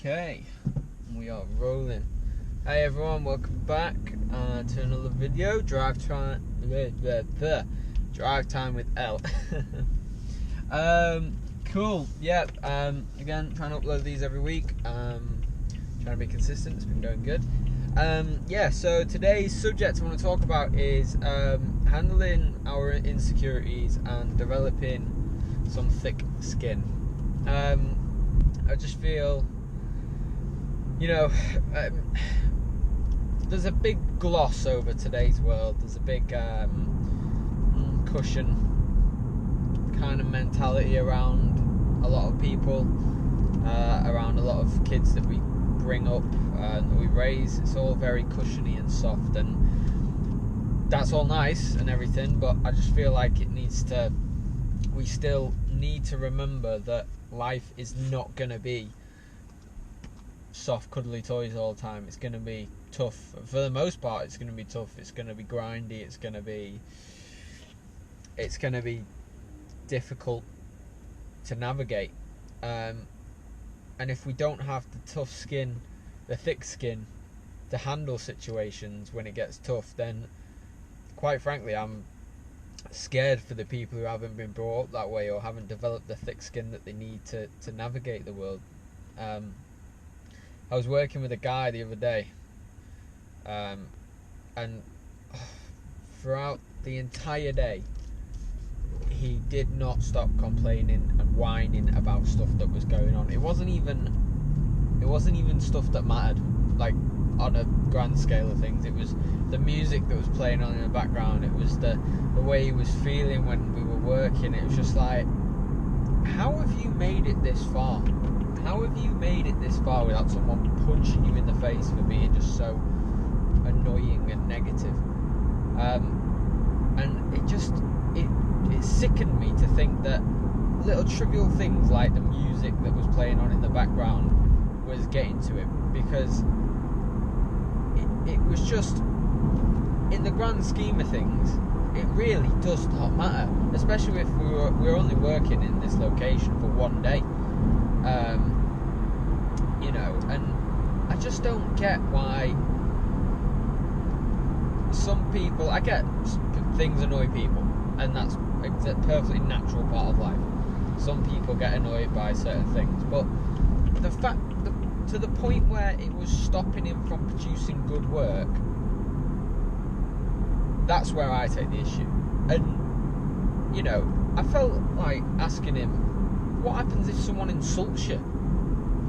Okay, we are rolling. Hey everyone, welcome back to another video. Drive time with L. Cool. Yep. Again, trying to upload these every week. Trying to be consistent. It's been going good. Yeah. So today's subject I want to talk about is handling our insecurities and developing some thick skin. I just feel, there's a big gloss over today's world. There's a big cushion kind of mentality around a lot of people, around a lot of kids that we bring up and that we raise. It's all very cushiony and soft, and that's all nice and everything, but I just feel like we still need to remember that life is not going to be soft cuddly toys all the time. It's going to be tough. For the most part, it's going to be tough. It's going to be grindy. It's going to be difficult to navigate, and if we don't have the thick skin to handle situations when it gets tough, then quite frankly I'm scared for the people who haven't been brought up that way or haven't developed the thick skin that they need to navigate the world. I was working with a guy the other day, and throughout the entire day he did not stop complaining and whining about stuff that was going on. It wasn't even stuff that mattered, like on a grand scale of things. It was the music that was playing on in the background. It was the way he was feeling when we were working. It was just like, how have you made it this far? How have you made it this far without someone punching you in the face for being just so annoying and negative? And it sickened me to think that little trivial things like the music that was playing on in the background was getting to him, because it was just, in the grand scheme of things, it really does not matter, especially if we're only working in this location for one day. And I just don't get why some people, I get things annoy people, and that's a perfectly natural part of life. Some people get annoyed by certain things, but the fact that, to the point where it was stopping him from producing good work, that's where I take the issue. And I felt like asking him, what happens if someone insults you?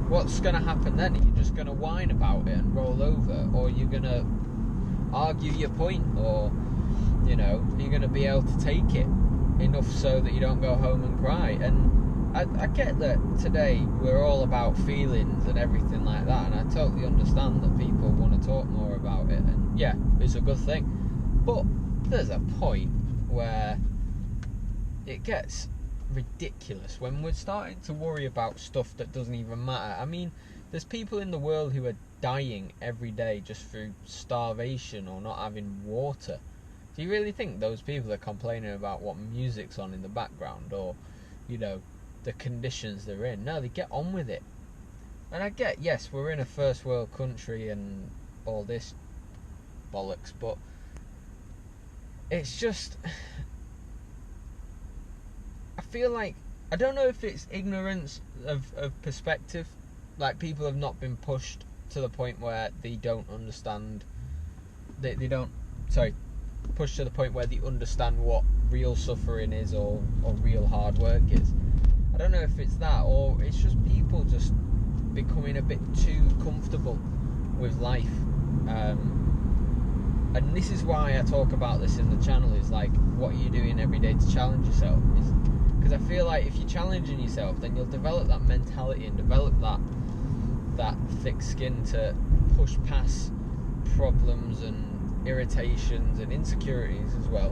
What's going to happen then? Are you just going to whine about it and roll over, or are you going to argue your point, or are you going to be able to take it enough so that you don't go home and cry? And I get that today we're all about feelings and everything like that, and I totally understand that people want to talk more about it, and yeah, it's a good thing. But there's a point where it gets ridiculous when we're starting to worry about stuff that doesn't even matter. I mean, there's people in the world who are dying every day just through starvation or not having water. Do you really think those people are complaining about what music's on in the background, or the conditions they're in? No, they get on with it. And I get, yes, we're in a first world country and all this bollocks, but it's just, I feel like, I don't know if it's ignorance of perspective, like people have not been pushed to the point where they don't understand, pushed to the point where they understand what real suffering is, or real hard work is. I don't know if it's that, or it's just people just becoming a bit too comfortable with life. And this is why I talk about this in the channel, is like, what are you doing every day to challenge yourself? Because I feel like if you're challenging yourself, then you'll develop that mentality and develop that thick skin to push past problems and irritations and insecurities as well,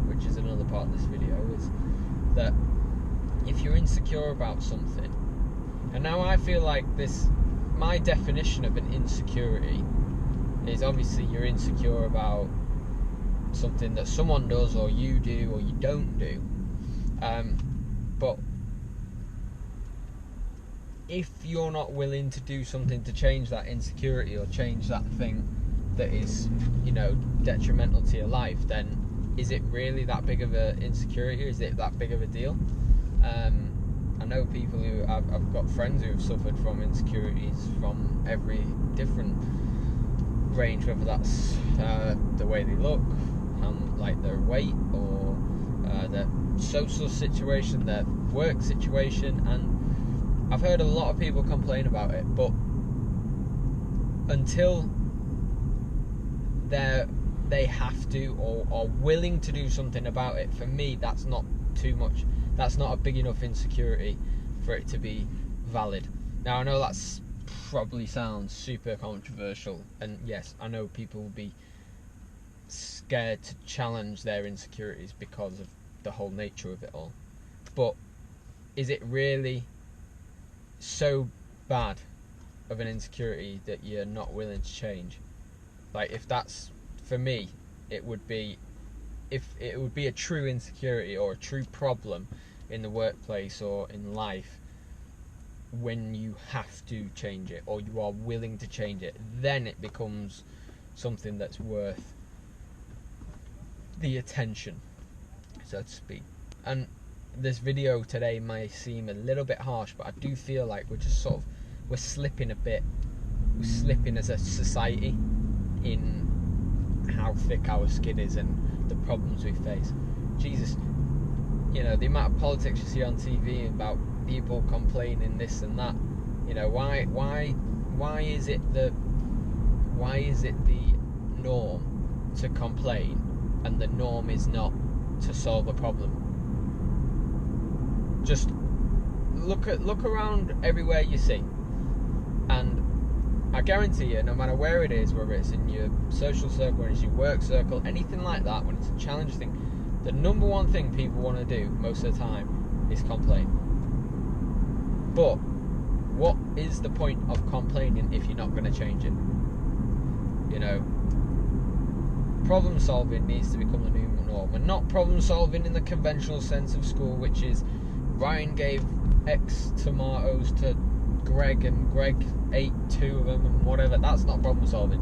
which is another part of this video, is that if you're insecure about something, and now I feel like my definition of an insecurity is, obviously you're insecure about something that someone does, or you do, or you don't do, but if you're not willing to do something to change that insecurity or change that thing that is, you know, detrimental to your life, then is it really that big of an insecurity? Is it that big of a deal? I know people who I've got friends who have suffered from insecurities from every different range, whether that's the way they look, like their weight, or their social situation, their work situation, and I've heard a lot of people complain about it, but until they have to or are willing to do something about it, for me that's not too much. That's not a big enough insecurity for it to be valid. Now I know that's probably sounds super controversial, and yes, I know people will be scared to challenge their insecurities because of the whole nature of it all, but is it really so bad of an insecurity that you're not willing to change? Like, if that's, for me, it would be, if it would be a true insecurity or a true problem in the workplace or in life, when you have to change it or you are willing to change it, then it becomes something that's worth the attention, so to speak. And this video today may seem a little bit harsh, but I do feel like we're just sort of, we're slipping a bit, we're slipping as a society in how thick our skin is and the problems we face. Jesus, you know, the amount of politics you see on TV about people complaining this and that, you know, why is it the norm to complain and the norm is not to solve a problem? Just look around everywhere you see, and I guarantee you, no matter where it is, whether it's in your social circle, whether it's your work circle, anything like that, when it's a challenge thing, the number one thing people want to do most of the time is complain. But what is the point of complaining if you're not going to change it? You know, problem solving needs to become the new norm, and not problem solving in the conventional sense of school, which is Ryan gave X tomatoes to Greg and Greg ate 2 of them and whatever. That's not problem solving.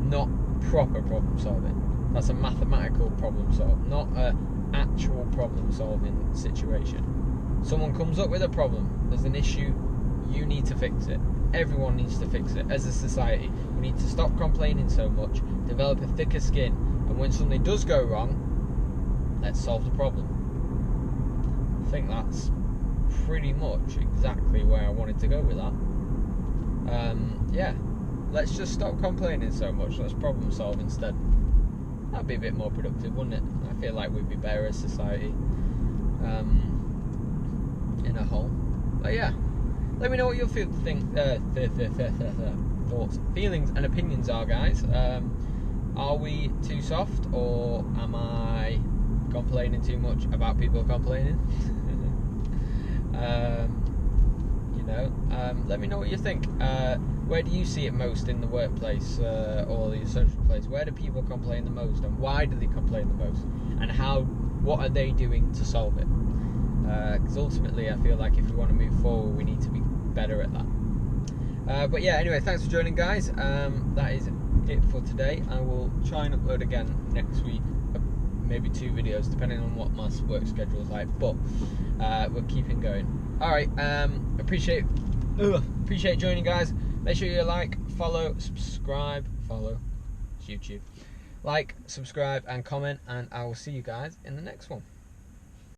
Not proper problem solving. That's a mathematical problem solving, not an actual problem solving situation. Someone comes up with a problem, there's an issue, you need to fix it. Everyone needs to fix it. As a society, we need to stop complaining so much, develop a thicker skin, and when something does go wrong, let's solve the problem. I think that's pretty much exactly where I wanted to go with that. Yeah, let's just stop complaining so much, let's problem solve instead. That'd be a bit more productive, wouldn't it? I feel like we'd be better as society in a whole. But yeah, let me know what your thoughts, feelings and opinions are, guys. Are we too soft, or am I complaining too much about people complaining? You know, let me know what you think. Where do you see it most in the workplace or your social place? Where do people complain the most, and why do they complain the most? And what are they doing to solve it? Because ultimately, I feel like if we want to move forward, we need to be better at that. But yeah, anyway, thanks for joining, guys. That is it for today. I will try and upload again next week, maybe 2 videos, depending on what my work schedule is like. But we're keeping going. All right, appreciate joining, guys. Make sure you like, follow, subscribe. Follow, it's YouTube. Like, subscribe, and comment, and I will see you guys in the next one.